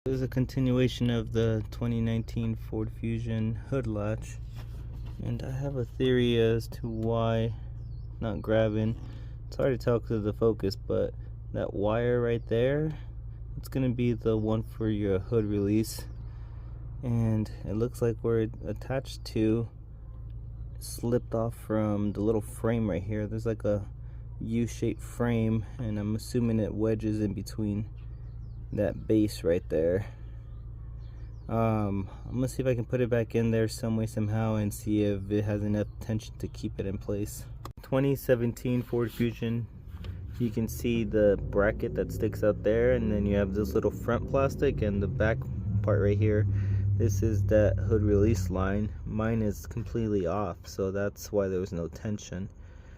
This is a continuation of the 2019 Ford Fusion hood latch, and I have a theory as to why not grabbing. It's hard to tell because of the focus, but that wire right there, it's going to be the one for your hood release, and it looks like where it attached to slipped off from the little frame right here. There's like a U-shaped frame, and I'm assuming it wedges in between that base right there. I'm gonna see if I can put it back in there some way somehow and see if it has enough tension to keep it in place. 2017 Ford Fusion, you can see the bracket that sticks out there, and then you have this little front plastic and the back part right here. This is that hood release line. Mine is completely off, so that's why there was no tension.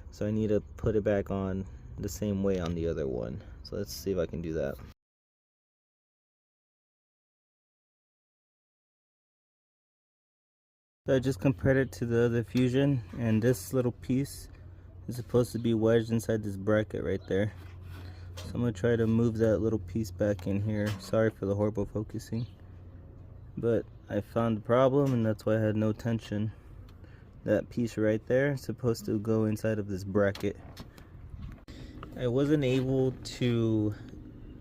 So I need to put it back on the same way on the other one. So let's see if I can do that. So I just compared it to the other Fusion, and this little piece is supposed to be wedged inside this bracket right there. So I'm going to try to move that little piece back in here. Sorry for the horrible focusing, but I found the problem, and that's why I had no tension. That piece right there is supposed to go inside of this bracket. I wasn't able to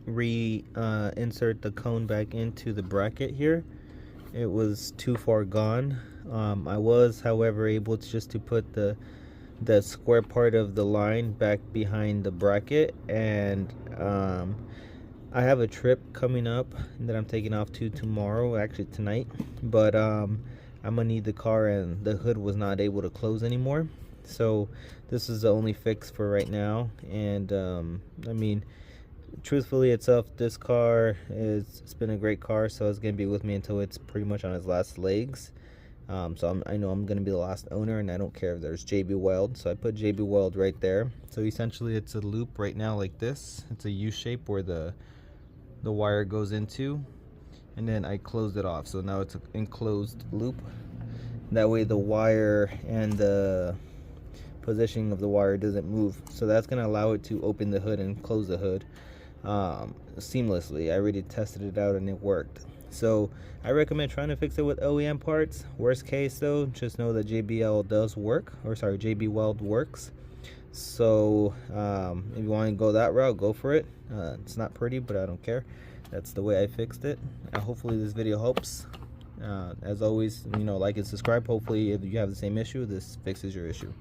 insert the cone back into the bracket here. It was too far gone. I was, however, able to just to put the square part of the line back behind the bracket, and I have a trip coming up that I'm taking off to tomorrow, actually tonight, but I'm gonna need the car, and the hood was not able to close anymore, so this is the only fix for right now. And I mean, truthfully itself, this car it's been a great car, so it's gonna be with me until it's pretty much on its last legs. So I know I'm gonna be the last owner, and I don't care if there's JB Weld, so I put JB Weld right there. So essentially it's a loop right now like this. It's a U shape where the wire goes into, and then I closed it off, so now it's an enclosed loop. That way the wire and the positioning of the wire doesn't move, so that's gonna allow it to open the hood and close the hood seamlessly. I already tested it out and it worked. So I recommend trying to fix it with OEM parts. Worst case though, just know that JBL does work, or sorry, JB Weld works. So if you want to go that route, go for it. It's not pretty, but I don't care. That's the way I fixed it. Hopefully this video helps. As always, like and subscribe. Hopefully if you have the same issue, this fixes your issue.